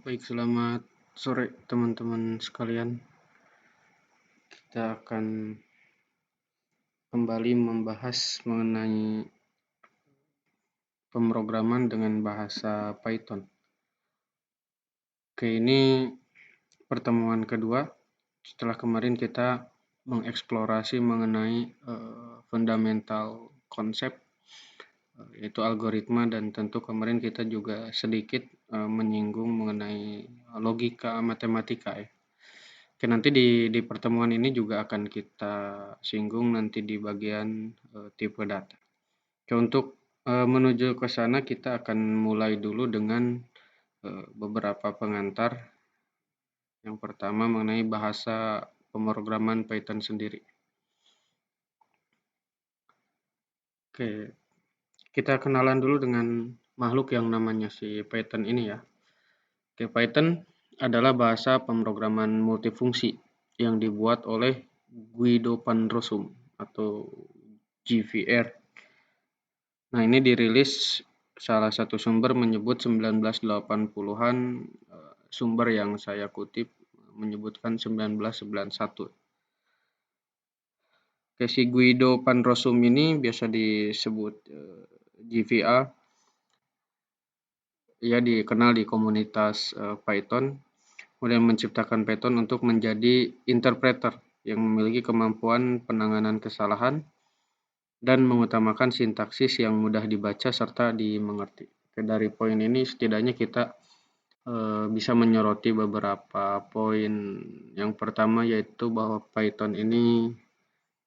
Baik, selamat sore teman-teman sekalian. Kita akan kembali membahas mengenai pemrograman dengan bahasa Python. Oke, ini pertemuan kedua setelah kemarin kita mengeksplorasi mengenai fundamental konsep yaitu algoritma, dan tentu kemarin kita juga sedikit menyinggung mengenai logika matematika ya. Oke, nanti di pertemuan ini juga akan kita singgung nanti di bagian tipe data. Oke, untuk menuju ke sana kita akan mulai dulu dengan beberapa pengantar. Yang pertama mengenai bahasa pemrograman Python sendiri. Oke, kita kenalan dulu dengan makhluk yang namanya si Python ini ya. Oke, Python adalah bahasa pemrograman multifungsi yang dibuat oleh Guido van Rossum atau GVR. Nah, ini dirilis salah satu sumber menyebut 1980-an, sumber yang saya kutip menyebutkan 1991. Oke, si Guido van Rossum ini biasa disebut GVA. Ia dikenal di komunitas Python, kemudian menciptakan Python untuk menjadi interpreter yang memiliki kemampuan penanganan kesalahan dan mengutamakan sintaksis yang mudah dibaca serta dimengerti. Oke, dari poin ini setidaknya kita bisa menyoroti beberapa poin. Yang pertama yaitu bahwa Python ini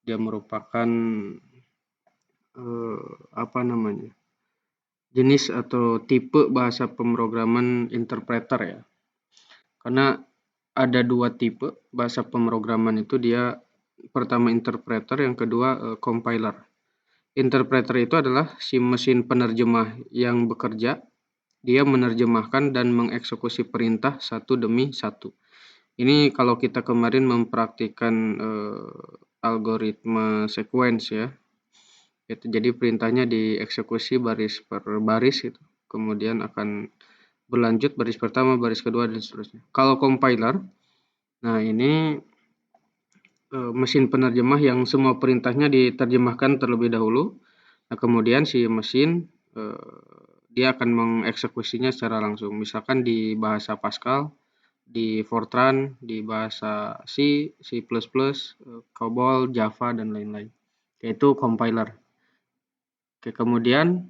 dia merupakan jenis atau tipe bahasa pemrograman interpreter ya. Karena ada dua tipe bahasa pemrograman itu, dia pertama interpreter, yang kedua compiler. Interpreter itu adalah si mesin penerjemah yang bekerja, dia menerjemahkan dan mengeksekusi perintah satu demi satu. Ini kalau kita kemarin mempraktikkan algoritma sequence ya. Jadi perintahnya dieksekusi baris per baris gitu. Kemudian akan berlanjut baris pertama, baris kedua, dan seterusnya. Kalau compiler, nah ini mesin penerjemah yang semua perintahnya diterjemahkan terlebih dahulu. Nah, kemudian si mesin dia akan mengeksekusinya secara langsung. Misalkan di bahasa Pascal, di Fortran, di bahasa C, C++, COBOL, Java, dan lain-lain. Yaitu compiler. Oke, kemudian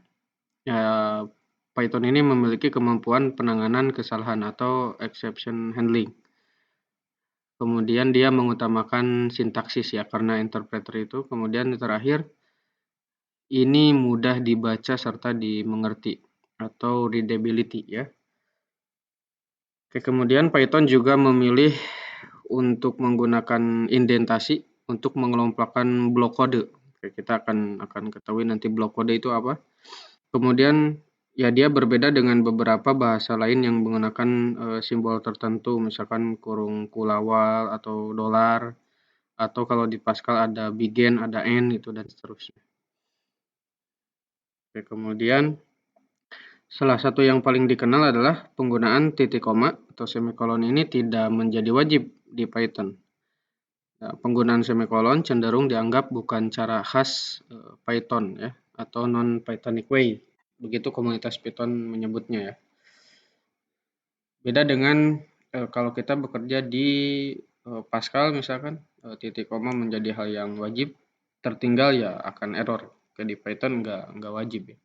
Python ini memiliki kemampuan penanganan kesalahan atau exception handling. Kemudian dia mengutamakan sintaksis ya, karena interpreter itu. Kemudian terakhir, ini mudah dibaca serta dimengerti atau readability ya. Oke, kemudian Python juga memilih untuk menggunakan indentasi untuk mengelompokkan blok kode. Oke, kita akan ketahui nanti blok kode itu apa. Kemudian ya dia berbeda dengan beberapa bahasa lain yang menggunakan simbol tertentu, misalkan kurung kulawal atau dolar, atau kalau di Pascal ada begin, ada end gitu, dan seterusnya. Oke, kemudian salah satu yang paling dikenal adalah penggunaan titik koma atau semikolon. Ini tidak menjadi wajib di Python. Nah, penggunaan semikolon cenderung dianggap bukan cara khas Python ya, atau non-Pythonic way. Begitu komunitas Python menyebutnya ya. Beda dengan kalau kita bekerja di Pascal misalkan, titik koma menjadi hal yang wajib, tertinggal ya akan error. Oke, di Python nggak wajib ya.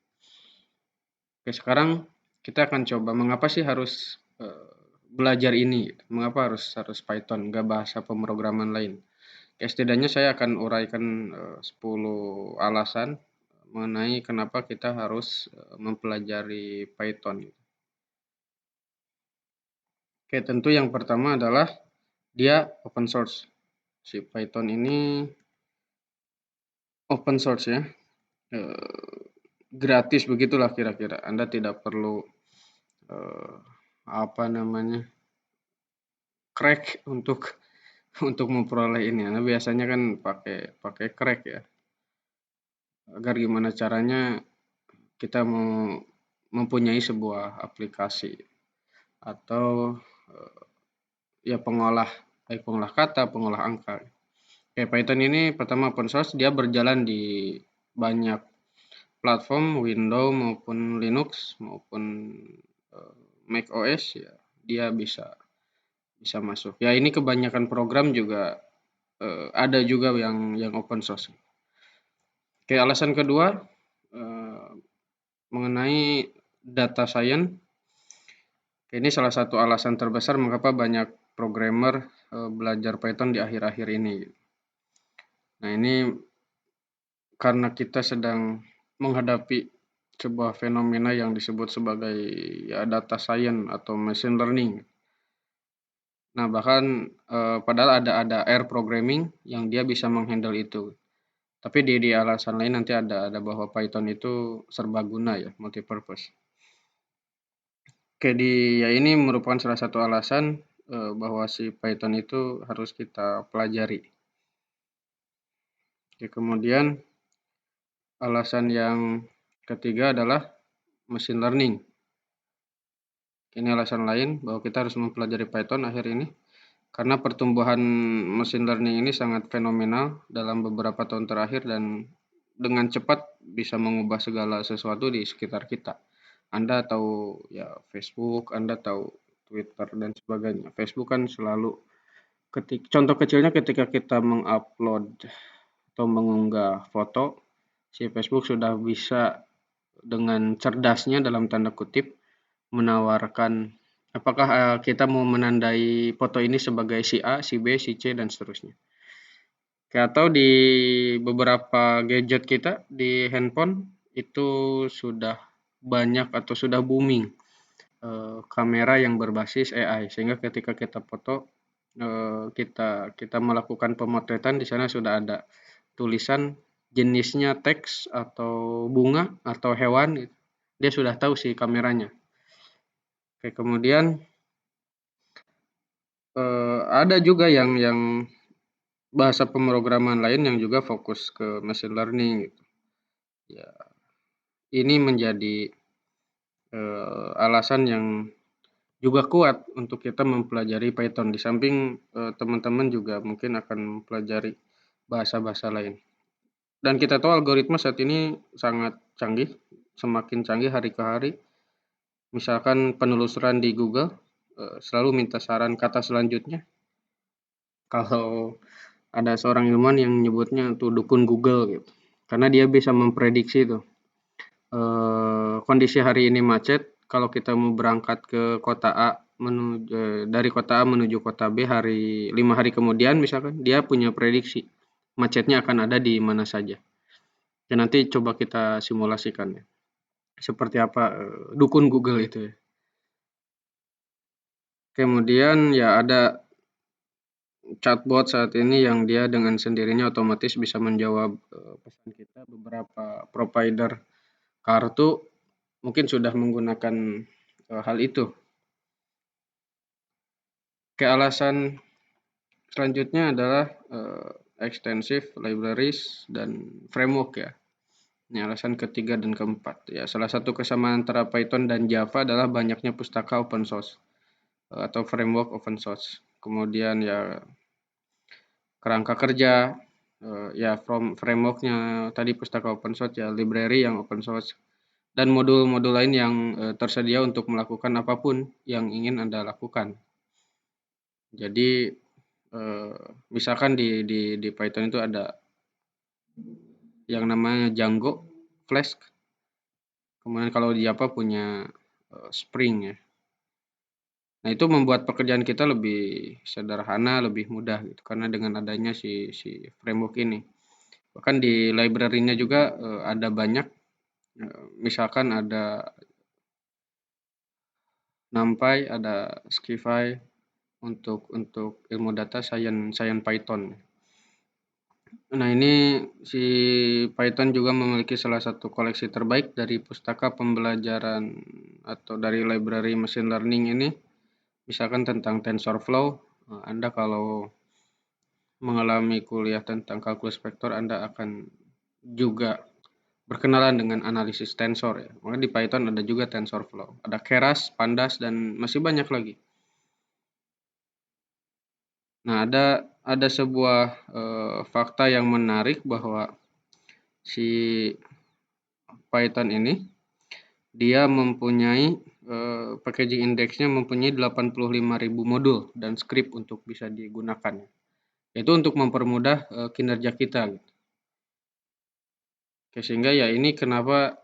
Oke, sekarang kita akan coba mengapa sih harus belajar ini, mengapa harus Python, nggak bahasa pemrograman lain. Oke, setidaknya saya akan uraikan 10 alasan mengenai kenapa kita harus mempelajari Python. Oke, tentu yang pertama adalah dia open source. Si Python ini open source ya, gratis begitulah kira-kira. Anda tidak perlu crack untuk memperoleh ini. Anda biasanya kan pakai crack ya. Agar gimana caranya kita mau mempunyai sebuah aplikasi atau ya pengolah kata, pengolah angka. Python ini pertama open source, dia berjalan di banyak platform Windows maupun Linux maupun Mac OS, ya dia bisa masuk. Ya ini kebanyakan program juga ada juga yang open source. Oke, alasan kedua mengenai data science. Ini salah satu alasan terbesar mengapa banyak programmer belajar Python di akhir-akhir ini. Nah, ini karena kita sedang menghadapi sebuah fenomena yang disebut sebagai ya, data science atau machine learning. Nah, bahkan padahal ada R programming yang dia bisa menghandle itu. Tapi di alasan lain nanti ada bahwa Python itu serbaguna ya, multipurpose. Oke, ya ini merupakan salah satu alasan bahwa si Python itu harus kita pelajari. Oke, kemudian alasan yang ketiga adalah machine learning. Ini alasan lain bahwa kita harus mempelajari Python akhir ini. Karena pertumbuhan machine learning ini sangat fenomenal dalam beberapa tahun terakhir dan dengan cepat bisa mengubah segala sesuatu di sekitar kita. Anda tahu ya Facebook, Anda tahu Twitter dan sebagainya. Facebook kan selalu contoh kecilnya ketika kita mengupload atau mengunggah foto, si Facebook sudah bisa dengan cerdasnya dalam tanda kutip menawarkan apakah kita mau menandai foto ini sebagai si A, si B, si C, dan seterusnya. Atau di beberapa gadget kita di handphone itu sudah banyak atau sudah booming kamera yang berbasis AI, sehingga ketika kita foto kita melakukan pemotretan, di sana sudah ada tulisan jenisnya teks atau bunga atau hewan, dia sudah tahu sih kameranya. Oke, kemudian ada juga yang bahasa pemrograman lain yang juga fokus ke machine learning gitu. Ya, ini menjadi alasan yang juga kuat untuk kita mempelajari Python. Di samping teman-teman juga mungkin akan mempelajari bahasa-bahasa lain. Dan kita tahu algoritma saat ini sangat canggih, semakin canggih hari ke hari. Misalkan penelusuran di Google selalu minta saran kata selanjutnya. Kalau ada seorang ilmuwan yang menyebutnya tuh dukun Google gitu. Karena dia bisa memprediksi tuh kondisi hari ini macet, kalau kita mau berangkat ke kota A dari kota A menuju kota B 5 hari kemudian misalkan, dia punya prediksi macetnya akan ada di mana saja. Dan nanti coba kita simulasikan ya. Seperti apa dukun Google itu ya. Kemudian ya ada chatbot saat ini yang dia dengan sendirinya otomatis bisa menjawab pesan kita. Beberapa provider kartu mungkin sudah menggunakan hal itu. Alasan selanjutnya adalah extensive libraries dan framework ya. Ini alasan ketiga dan keempat. Ya, salah satu kesamaan antara Python dan Java adalah banyaknya pustaka open source atau framework open source. Kemudian ya kerangka kerja, ya frameworknya tadi pustaka open source ya, library yang open source, dan modul-modul lain yang tersedia untuk melakukan apapun yang ingin Anda lakukan. Jadi misalkan di Python itu ada yang namanya Django, Flask. Kemudian kalau di Java punya Spring ya. Nah, itu membuat pekerjaan kita lebih sederhana, lebih mudah gitu karena dengan adanya si framework ini. Bahkan di library-nya juga ada banyak, misalkan ada NumPy, ada Skify untuk ilmu data science Python. Nah, ini si Python juga memiliki salah satu koleksi terbaik dari pustaka pembelajaran atau dari library machine learning ini. Misalkan tentang TensorFlow, Anda kalau mengalami kuliah tentang kalkulus vektor, Anda akan juga berkenalan dengan analisis tensor ya. Maka di Python ada juga TensorFlow, ada Keras, Pandas, dan masih banyak lagi. Nah, ada sebuah fakta yang menarik bahwa si Python ini dia mempunyai packaging index-nya mempunyai 85.000 modul dan script untuk bisa digunakan. Itu untuk mempermudah kinerja kita gitu. Oke, sehingga ya ini kenapa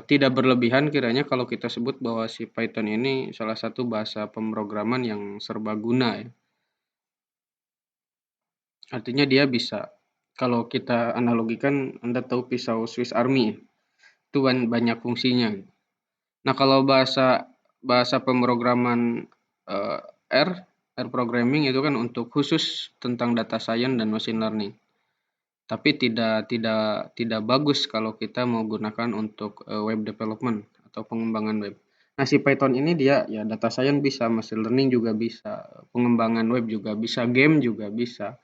tidak berlebihan kiranya kalau kita sebut bahwa si Python ini salah satu bahasa pemrograman yang serbaguna ya. Artinya dia bisa, kalau kita analogikan, Anda tahu pisau Swiss Army ya, itu banyak fungsinya. Nah, kalau bahasa pemrograman eh, R, R programming itu kan untuk khusus tentang data science dan machine learning. Tapi tidak bagus kalau kita mau gunakan untuk web development atau pengembangan web. Nah, si Python ini dia ya data science bisa, machine learning juga bisa, pengembangan web juga bisa, game juga bisa,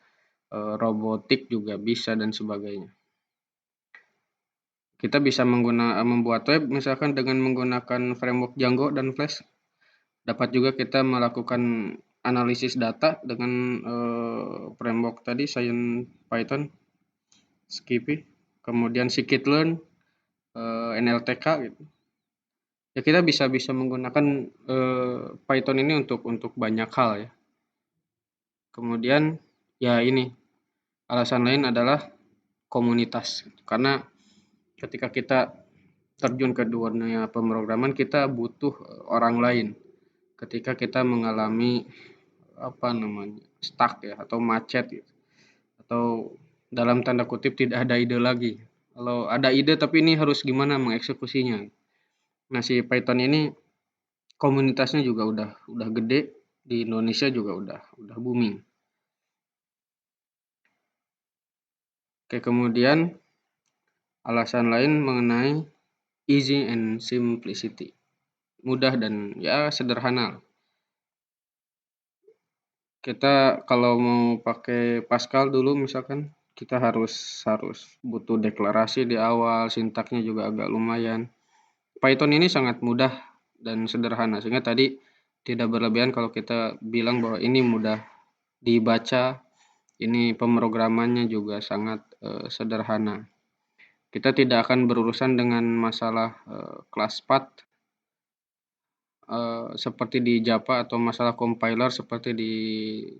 robotik juga bisa dan sebagainya. Kita bisa membuat web misalkan dengan menggunakan framework Django dan Flash. Dapat juga kita melakukan analisis data dengan framework tadi Science Python, Skippy, kemudian Scikit-learn, NLTK gitu. Ya kita bisa menggunakan Python ini untuk banyak hal ya. Kemudian ya ini alasan lain adalah komunitas, karena ketika kita terjun ke dunia pemrograman kita butuh orang lain. Ketika kita mengalami stuck ya atau macet gitu, atau dalam tanda kutip tidak ada ide lagi. Kalau ada ide tapi ini harus gimana mengeksekusinya. Nah, si Python ini komunitasnya juga udah gede, di Indonesia juga udah booming. Oke, kemudian alasan lain mengenai easy and simplicity. Mudah dan ya sederhana. Kita kalau mau pakai Pascal dulu misalkan, kita harus butuh deklarasi di awal, sintaksnya juga agak lumayan. Python ini sangat mudah dan sederhana, sehingga tadi tidak berlebihan kalau kita bilang bahwa ini mudah dibaca, ini pemrogramannya juga sangat sederhana. Kita tidak akan berurusan dengan masalah class path seperti di Java atau masalah compiler seperti di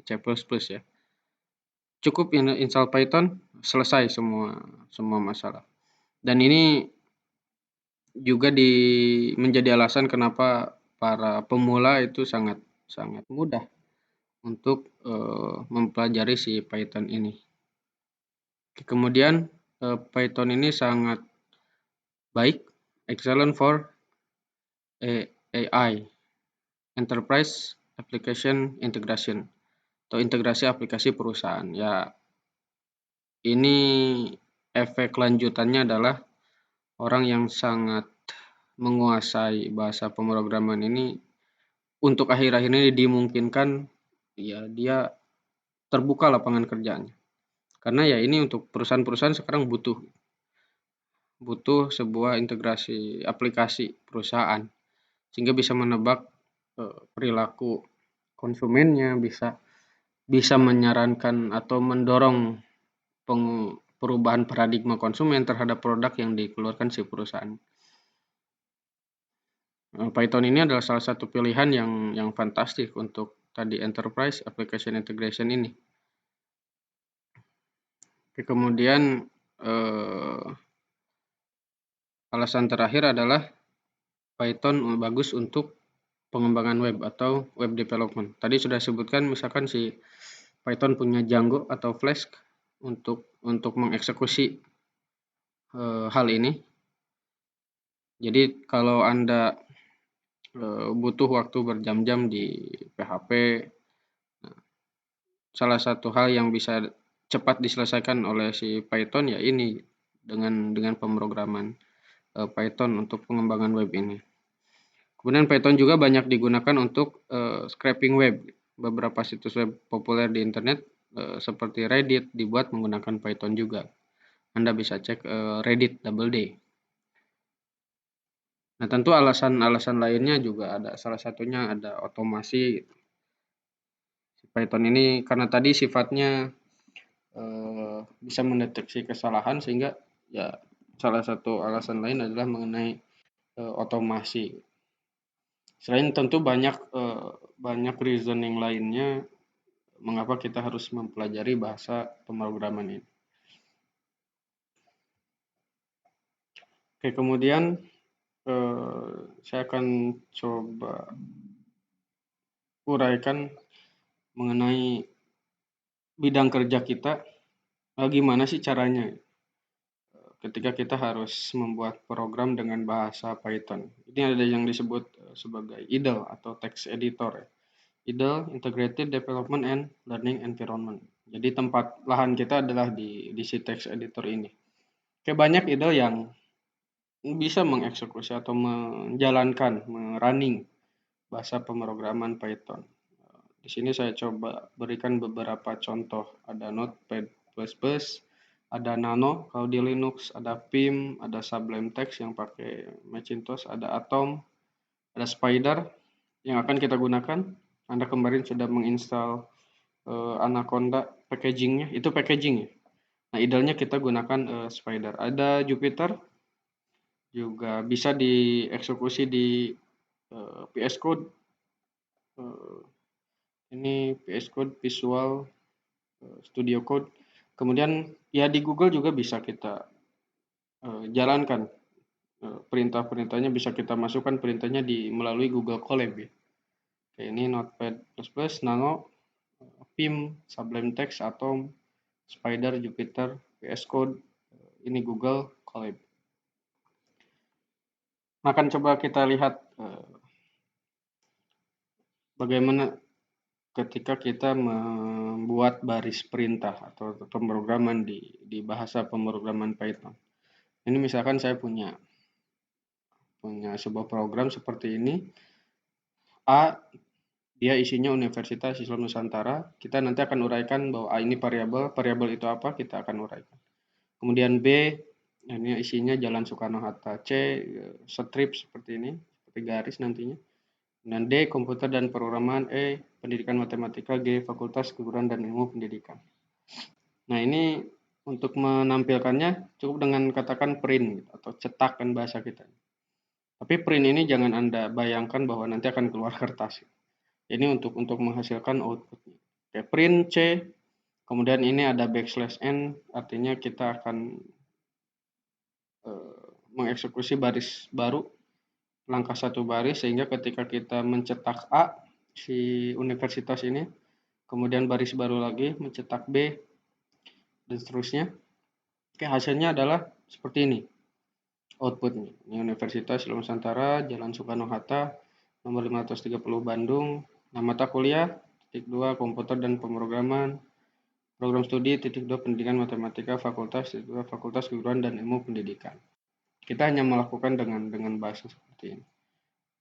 C++ ya. Cukup install Python, selesai semua masalah. Dan ini juga menjadi alasan kenapa para pemula itu sangat mudah untuk mempelajari si Python ini. Kemudian Python ini sangat baik, excellent for AI, Enterprise Application Integration, atau integrasi aplikasi perusahaan. Ya, ini efek lanjutannya adalah orang yang sangat menguasai bahasa pemrograman ini untuk akhir-akhir ini dimungkinkan ya dia terbuka lapangan kerjanya. Karena ya ini untuk perusahaan-perusahaan sekarang butuh sebuah integrasi aplikasi perusahaan sehingga bisa menebak perilaku konsumennya, bisa menyarankan atau mendorong perubahan paradigma konsumen terhadap produk yang dikeluarkan si perusahaan. Python ini adalah salah satu pilihan yang fantastik untuk tadi enterprise application integration ini. Kemudian alasan terakhir adalah Python bagus untuk pengembangan web atau web development. Tadi sudah sebutkan misalkan si Python punya Django atau Flask untuk mengeksekusi hal ini. Jadi kalau Anda butuh waktu berjam-jam di PHP, salah satu hal yang bisa cepat diselesaikan oleh si Python ya ini dengan pemrograman Python untuk pengembangan web ini. Kemudian Python juga banyak digunakan untuk scraping web. Beberapa situs web populer di internet seperti Reddit dibuat menggunakan Python juga. Anda bisa cek Reddit Double D. Nah, tentu alasan-alasan lainnya juga ada. Salah satunya ada otomasi. Python ini karena tadi sifatnya bisa mendeteksi kesalahan, sehingga ya salah satu alasan lain adalah mengenai otomasi. Selain tentu banyak reasoning lainnya mengapa kita harus mempelajari bahasa pemrograman ini. Oke, kemudian saya akan coba uraikan mengenai bidang kerja kita. Gimana sih caranya ketika kita harus membuat program dengan bahasa Python. Ini ada yang disebut sebagai IDLE atau text editor. IDLE, Integrated Development and Learning Environment. Jadi tempat lahan kita adalah di si text editor ini. Banyak IDLE yang bisa mengeksekusi atau menjalankan, running bahasa pemrograman Python. Di sini saya coba berikan beberapa contoh. Ada Notepad++, ada Nano kalau di Linux, ada Vim, ada Sublime Text yang pakai Macintosh, ada Atom, ada Spider yang akan kita gunakan. Anda kemarin sudah menginstal Anaconda packagingnya, itu packaging ya. Nah, idealnya kita gunakan Spider. Ada Jupyter, juga bisa dieksekusi di VS Code. Ini VS Code, Visual Studio Code. Kemudian ya di Google juga bisa kita jalankan perintah-perintahnya, bisa kita masukkan perintahnya melalui Google Colab ya. Ini Notepad++, Nano, Vim, Sublime Text, Atom, Spider, Jupyter, VS Code, ini Google Colab. Nah, akan coba kita lihat bagaimana ketika kita membuat baris perintah atau pemrograman di bahasa pemrograman Python. Ini misalkan saya punya sebuah program seperti ini. A, dia isinya Universitas Islam Nusantara. Kita nanti akan uraikan bahwa A ini variabel itu apa, kita akan uraikan. Kemudian B, ini isinya Jalan Soekarno-Hatta. C, strip seperti ini, seperti garis nantinya. Dan D, komputer dan programan. E, pendidikan matematika. G, fakultas keguruan dan ilmu pendidikan. Nah, ini untuk menampilkannya cukup dengan katakan print atau cetakkan bahasa kita. Tapi print ini jangan Anda bayangkan bahwa nanti akan keluar kertas. Ini untuk menghasilkan outputnya. Oke, print C, kemudian ini ada \n, artinya kita akan mengeksekusi baris baru, langkah satu baris, sehingga ketika kita mencetak A, si universitas ini, kemudian baris baru lagi mencetak B, dan seterusnya. Oke, hasilnya adalah seperti ini outputnya. Ini Universitas Islam Nusantara, Jalan Soekarno-Hatta, nomor 530 Bandung. Nah, mata kuliah, titik 2 komputer dan pemrograman, program studi, titik 2 pendidikan matematika, fakultas, titik 2 fakultas keguruan dan ilmu pendidikan. Kita hanya melakukan dengan bahasa seperti ini.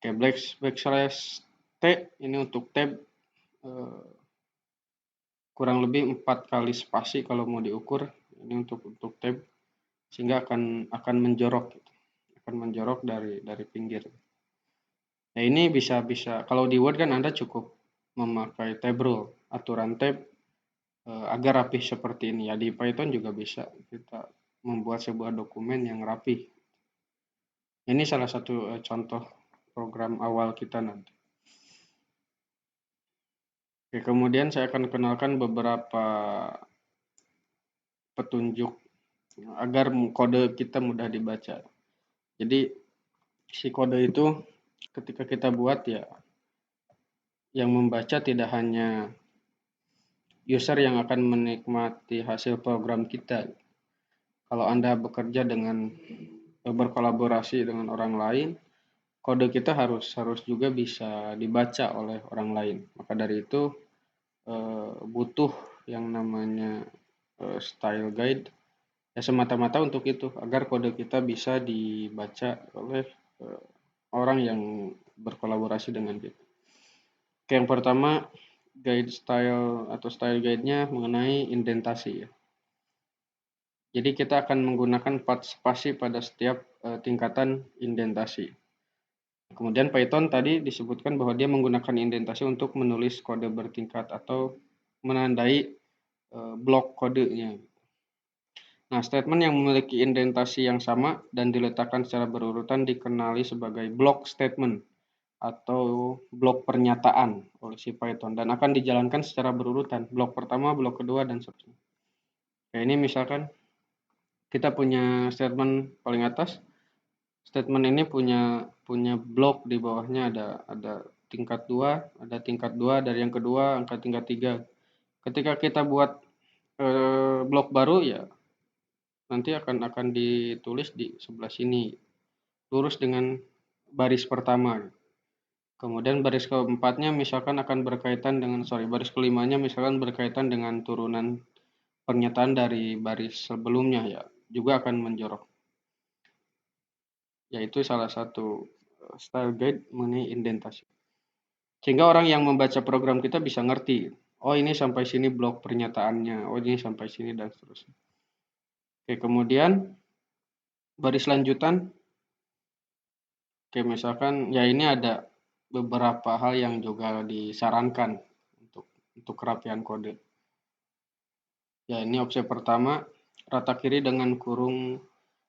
Oke, backslash T, ini untuk tab, kurang lebih 4 kali spasi kalau mau diukur. Ini untuk tab, sehingga akan menjorok gitu. Akan menjorok dari pinggir. Nah, ini bisa kalau di Word kan Anda cukup memakai tab rule, aturan tab agar rapih seperti ini. Ya, di Python juga bisa kita membuat sebuah dokumen yang rapih. Ini salah satu contoh program awal kita nanti. Oke, kemudian saya akan kenalkan beberapa petunjuk agar kode kita mudah dibaca. Jadi si kode itu ketika kita buat ya, yang membaca tidak hanya user yang akan menikmati hasil program kita. Kalau Anda bekerja dengan berkolaborasi dengan orang lain, kode kita harus juga bisa dibaca oleh orang lain. Maka dari itu butuh yang namanya style guide ya, semata-mata untuk itu, agar kode kita bisa dibaca oleh orang yang berkolaborasi dengan kita. Oke, yang pertama guide style atau style guide-nya mengenai indentasi ya. Jadi kita akan menggunakan 4 spasi pada setiap tingkatan indentasi. Kemudian Python tadi disebutkan bahwa dia menggunakan indentasi untuk menulis kode bertingkat atau menandai blok kodenya. Nah, statement yang memiliki indentasi yang sama dan diletakkan secara berurutan dikenali sebagai block statement atau blok pernyataan oleh si Python dan akan dijalankan secara berurutan. Blok pertama, blok kedua, dan seterusnya. Kayak ini misalkan kita punya statement paling atas. Statement ini punya blok di bawahnya ada tingkat 2, ada tingkat 2 dari yang kedua, angka tingkat 3. Ketika kita buat blok baru ya nanti akan ditulis di sebelah sini lurus dengan baris pertama. Kemudian baris keempatnya misalkan akan berkaitan dengan baris kelimanya misalkan berkaitan dengan turunan pernyataan dari baris sebelumnya ya juga akan menjorok. Yaitu salah satu style guide mengenai indentasi. Sehingga orang yang membaca program kita bisa ngerti, oh ini sampai sini blok pernyataannya, oh ini sampai sini dan seterusnya. Oke, kemudian baris lanjutan. Oke, misalkan ya ini ada beberapa hal yang juga disarankan untuk kerapian kode. Ya, ini opsi pertama, rata kiri dengan kurung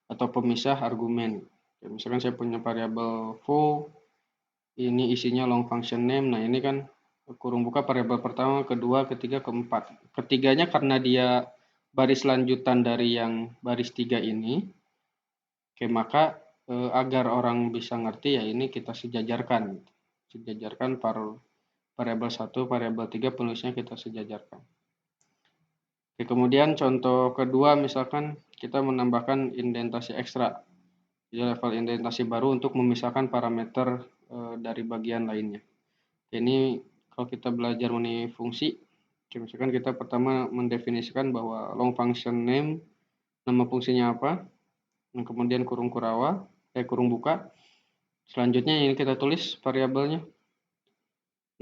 atau pemisah argumen. Ya, misalkan saya punya variabel foo, ini isinya long function name. Nah, ini kan kurung buka variabel pertama, kedua, ketiga, keempat. Ketiganya karena dia baris lanjutan dari yang baris 3 ini. Oke, maka agar orang bisa ngerti ya ini kita sejajarkan. Sejajarkan variabel 1, variabel 3 penulisnya kita sejajarkan. Oke, kemudian contoh kedua misalkan kita menambahkan indentasi ekstra. Jadi level indentasi baru untuk memisahkan parameter dari bagian lainnya. Ini kalau kita belajar mengenai fungsi, misalkan kita pertama mendefinisikan bahwa long function name, nama fungsinya apa, dan kemudian kurung buka. Selanjutnya ini kita tulis variabelnya.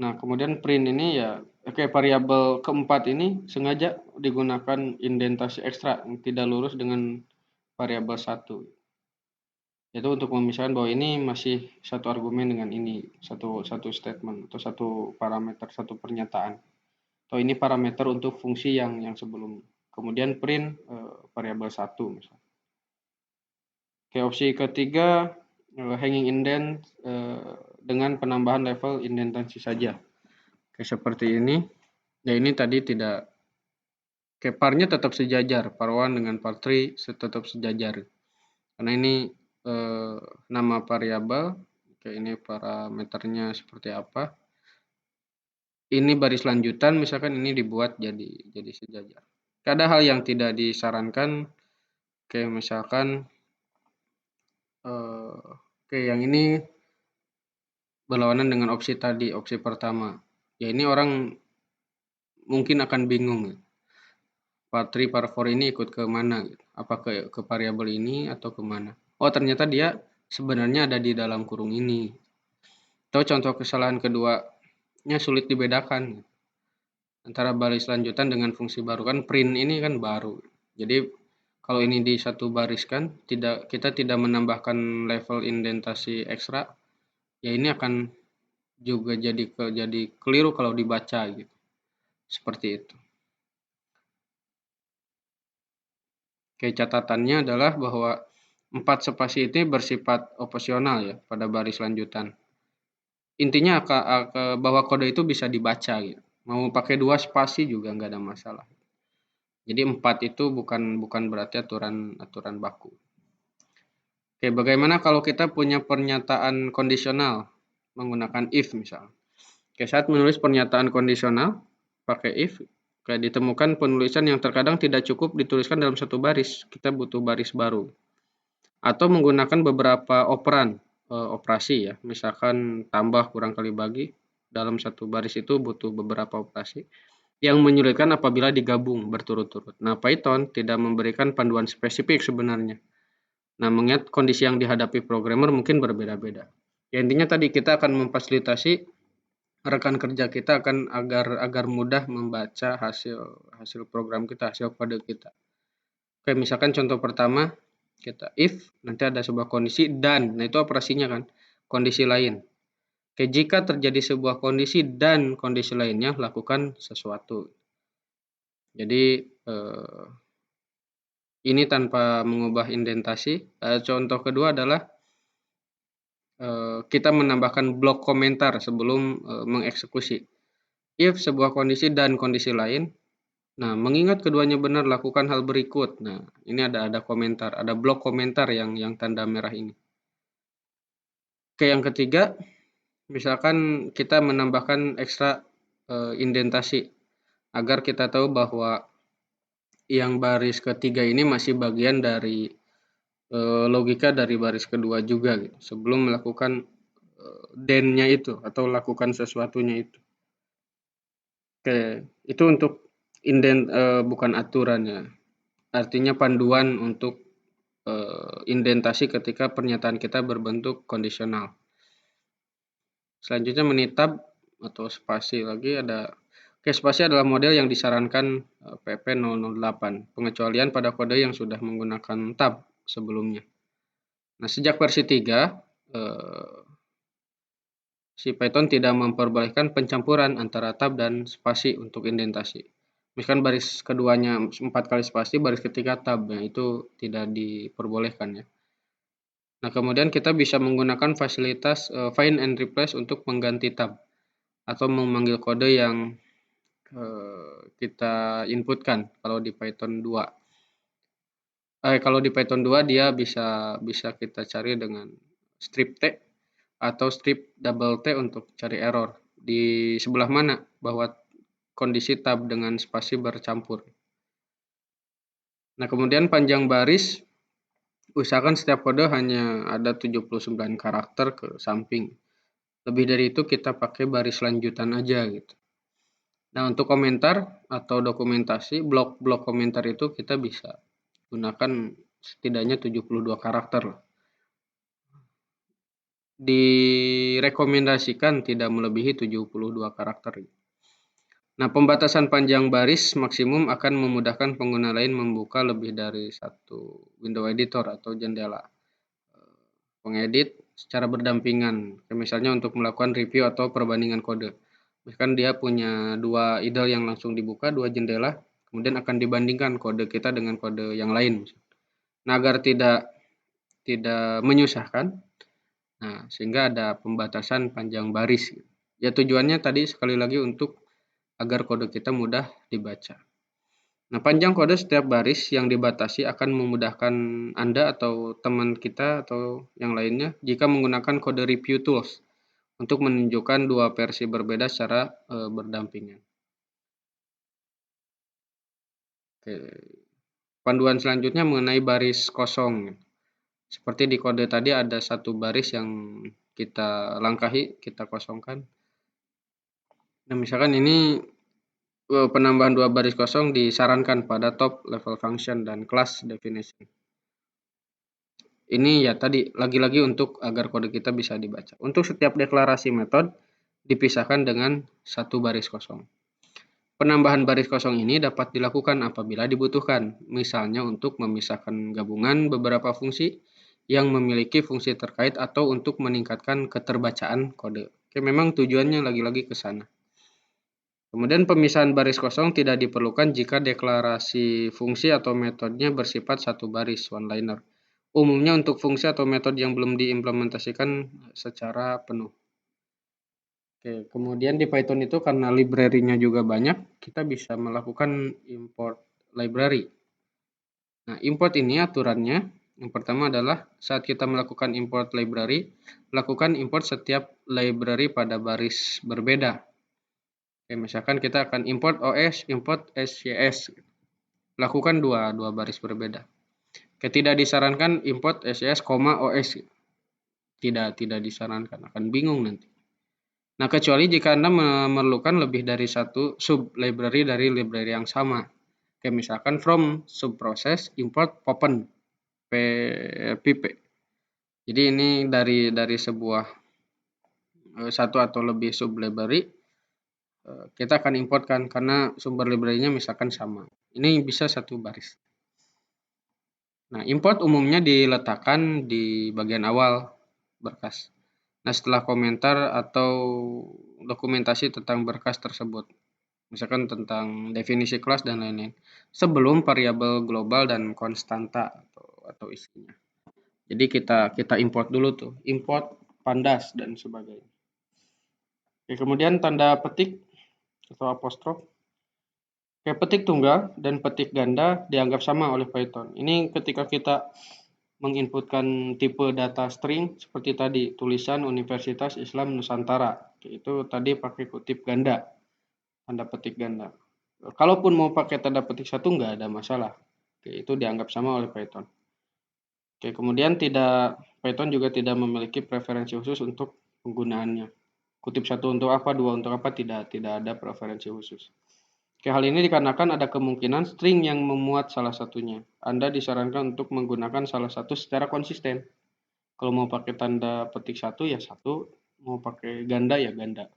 Nah, kemudian print ini ya, variabel keempat ini sengaja digunakan indentasi ekstra yang tidak lurus dengan variabel 1. Itu untuk memisahkan bahwa ini masih satu argumen dengan ini, satu statement atau satu parameter, satu pernyataan. Atau ini parameter untuk fungsi yang sebelum. Kemudian print variabel 1 misalnya. Oke, opsi ketiga hanging indent dengan penambahan level indentasi saja. Oke, seperti ini. Ya ini tadi tidak, parnya tetap sejajar, par 1 dengan par 3 tetap sejajar. Karena ini nama variabel, oke ini parameternya seperti apa. Ini baris lanjutan, misalkan ini dibuat jadi sejajar. Ada hal yang tidak disarankan, kayak misalkan yang ini berlawanan dengan opsi tadi, opsi pertama. Ya ini orang mungkin akan bingung. Par 3, par 4 ini ikut ke mana? Apa ke variabel ini atau ke mana? Oh, ternyata dia sebenarnya ada di dalam kurung ini. Atau contoh kesalahan keduanya sulit dibedakan antara baris lanjutan dengan fungsi baru. Kan print ini kan baru. Jadi kalau ini di satu baris kan kita tidak menambahkan level indentasi ekstra, ya ini akan juga jadi keliru kalau dibaca gitu. Seperti itu. Oke, catatannya adalah bahwa 4 spasi ini bersifat opsional ya pada baris lanjutan. Intinya bahwa kode itu bisa dibaca gitu. Mau pakai 2 spasi juga nggak ada masalah. Jadi 4 itu bukan berarti aturan baku. Oke, bagaimana kalau kita punya pernyataan kondisional menggunakan if misalnya. Oke, saat menulis pernyataan kondisional pakai if, ditemukan penulisan yang terkadang tidak cukup dituliskan dalam satu baris. Kita butuh baris baru. Atau menggunakan beberapa operasi ya. Misalkan tambah, kurang kali bagi. Dalam satu baris itu butuh beberapa operasi yang menyulitkan apabila digabung berturut-turut. Nah, Python tidak memberikan panduan spesifik sebenarnya. Nah, mengingat kondisi yang dihadapi programmer mungkin berbeda-beda. Ya, intinya tadi kita akan memfasilitasi rekan kerja kita agar mudah membaca hasil program kita, hasil kode kita. Oke, misalkan contoh pertama, kita if, nanti ada sebuah kondisi dan, nah itu operasinya kan, kondisi lain. Oke, jika terjadi sebuah kondisi dan kondisi lainnya, lakukan sesuatu. Jadi, ini tanpa mengubah indentasi. Contoh kedua adalah kita menambahkan blok komentar sebelum mengeksekusi. If sebuah kondisi dan kondisi lain, nah mengingat keduanya benar lakukan hal berikut. Nah ini ada komentar, ada blok komentar yang tanda merah ini. Oke, yang ketiga, misalkan kita menambahkan ekstra indentasi agar kita tahu bahwa yang baris ketiga ini masih bagian dari logika dari baris kedua juga gitu, sebelum melakukan then-nya itu atau lakukan sesuatunya itu. Oke, itu untuk bukan aturannya. Artinya panduan untuk indentasi ketika pernyataan kita berbentuk kondisional. Selanjutnya menitap atau spasi lagi ada. Oke, spasi adalah model yang disarankan PP 008, pengecualian pada kode yang sudah menggunakan tab sebelumnya. Nah, sejak versi 3, si Python tidak memperbolehkan pencampuran antara tab dan spasi untuk indentasi. Misalkan baris keduanya 4 kali spasi, baris ketiga tab, ya itu tidak diperbolehkan ya. Nah, kemudian kita bisa menggunakan fasilitas find and replace untuk mengganti tab atau memanggil kode yang kita inputkan kalau di Python 2. Kalau di Python 2 dia bisa kita cari dengan strip T atau strip double T untuk cari error. Di sebelah mana bahwa kondisi tab dengan spasi bercampur. Nah, kemudian panjang baris, usahakan setiap kode hanya ada 79 karakter ke samping. Lebih dari itu kita pakai baris lanjutan aja gitu. Nah, untuk komentar atau dokumentasi, blok-blok komentar itu kita bisa gunakan setidaknya 72 karakter. Direkomendasikan tidak melebihi 72 karakter. Nah, pembatasan panjang baris maksimum akan memudahkan pengguna lain membuka lebih dari satu window editor atau jendela pengedit secara berdampingan. Misalnya untuk melakukan review atau perbandingan kode. Misalkan dia punya 2 idle yang langsung dibuka, 2 jendela, kemudian akan dibandingkan kode kita dengan kode yang lain. Nah, agar tidak menyusahkan, nah sehingga ada pembatasan panjang baris. Ya tujuannya tadi sekali lagi untuk agar kode kita mudah dibaca. Nah, panjang kode setiap baris yang dibatasi akan memudahkan Anda atau teman kita atau yang lainnya jika menggunakan kode review tools untuk menunjukkan 2 versi berbeda secara berdampingan. Oke. Panduan selanjutnya mengenai baris kosong. Seperti di kode tadi ada satu baris yang kita langkahi, kita kosongkan. Nah, misalkan ini penambahan 2 baris kosong disarankan pada top level function dan class definition. Ini ya tadi lagi-lagi untuk agar kode kita bisa dibaca. Untuk setiap deklarasi metode dipisahkan dengan 1 baris kosong. Penambahan baris kosong ini dapat dilakukan apabila dibutuhkan, misalnya untuk memisahkan gabungan beberapa fungsi yang memiliki fungsi terkait atau untuk meningkatkan keterbacaan kode. Oke, memang tujuannya lagi-lagi ke sana. Kemudian pemisahan baris kosong tidak diperlukan jika deklarasi fungsi atau metodenya bersifat satu baris one-liner. Umumnya untuk fungsi atau metode yang belum diimplementasikan secara penuh. Oke, kemudian di Python itu karena library-nya juga banyak, kita bisa melakukan import library. Nah, import ini aturannya, yang pertama adalah saat kita melakukan import library, lakukan import setiap library pada baris berbeda. Oke, misalkan kita akan import OS, import SYS. Lakukan dua baris berbeda. Oke, tidak disarankan import SYS, OS. Tidak disarankan, akan bingung nanti. Nah, kecuali jika Anda memerlukan lebih dari satu sub library dari library yang sama. Oke, misalkan from subprocess import popen pip. Jadi ini dari sebuah satu atau lebih sub library kita akan importkan karena sumber library-nya misalkan sama. Ini bisa satu baris. Nah, import umumnya diletakkan di bagian awal berkas. Nah, setelah komentar atau dokumentasi tentang berkas tersebut, misalkan tentang definisi kelas dan lain-lain, sebelum variabel global dan konstanta atau isinya. Jadi kita import dulu tuh, import pandas dan sebagainya. Oke, kemudian tanda petik atau apostrof. Oke, petik tunggal dan petik ganda dianggap sama oleh Python. Ini ketika kita menginputkan tipe data string seperti tadi, tulisan Universitas Islam Nusantara. Itu tadi pakai kutip ganda, tanda petik ganda. Kalaupun mau pakai tanda petik satu nggak ada masalah. Oke, itu dianggap sama oleh Python. Oke, kemudian Python juga tidak memiliki preferensi khusus untuk penggunaannya. Kutip satu untuk apa, dua untuk apa, tidak ada preferensi khusus. Oke, hal ini dikarenakan ada kemungkinan string yang memuat salah satunya. Anda disarankan untuk menggunakan salah satu secara konsisten. Kalau mau pakai tanda petik satu ya satu, mau pakai ganda ya ganda.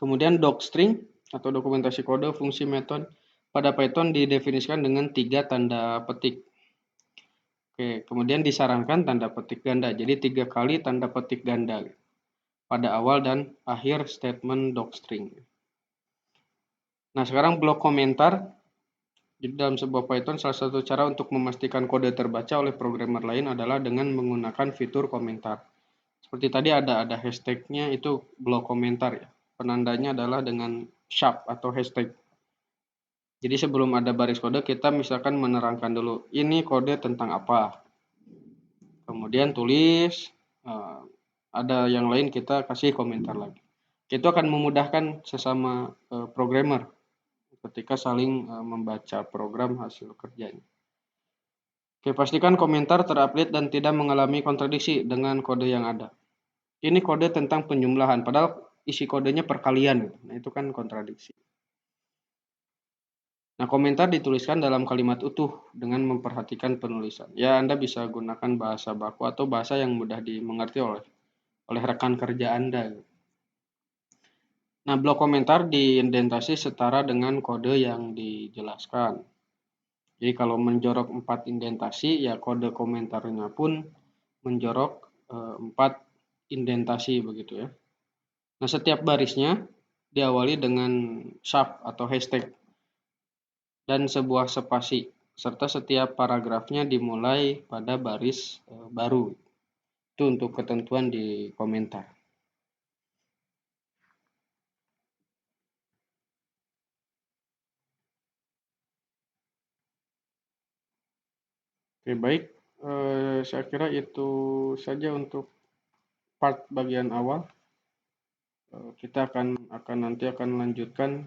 Kemudian docstring atau dokumentasi kode fungsi metode pada Python didefinisikan dengan 3 tanda petik. Oke, kemudian disarankan tanda petik ganda. Jadi 3 kali tanda petik ganda pada awal dan akhir statement docstring. Nah, sekarang blok komentar. Jadi dalam sebuah Python, salah satu cara untuk memastikan kode terbaca oleh programmer lain adalah dengan menggunakan fitur komentar. Seperti tadi ada hashtagnya itu blok komentar ya. Penandanya adalah dengan sharp atau hashtag. Jadi sebelum ada baris kode, kita misalkan menerangkan dulu, ini kode tentang apa. Kemudian tulis, ada yang lain kita kasih komentar lagi. Itu akan memudahkan sesama programmer ketika saling membaca program hasil kerjanya. Oke, pastikan komentar terupdate dan tidak mengalami kontradiksi dengan kode yang ada. Ini kode tentang penjumlahan, padahal isi kodenya perkalian. Nah, itu kan kontradiksi. Nah, komentar dituliskan dalam kalimat utuh dengan memperhatikan penulisan. Ya, Anda bisa gunakan bahasa baku atau bahasa yang mudah dimengerti oleh rekan kerja Anda. Nah, blok komentar diindentasi setara dengan kode yang dijelaskan. Jadi kalau menjorok 4 indentasi, ya kode komentarnya pun menjorok 4 indentasi begitu ya. Nah, setiap barisnya diawali dengan sharp atau hashtag dan sebuah spasi, serta setiap paragrafnya dimulai pada baris baru. Itu untuk ketentuan di komentar. Oke, baik. Saya kira itu saja untuk part bagian awal. Kita nanti akan lanjutkan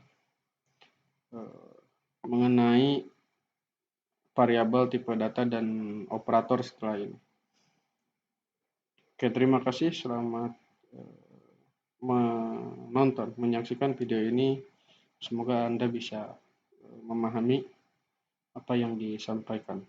mengenai variabel tipe data dan operator setelah ini. Oke, terima kasih. Selamat menyaksikan video ini. Semoga Anda bisa memahami apa yang disampaikan.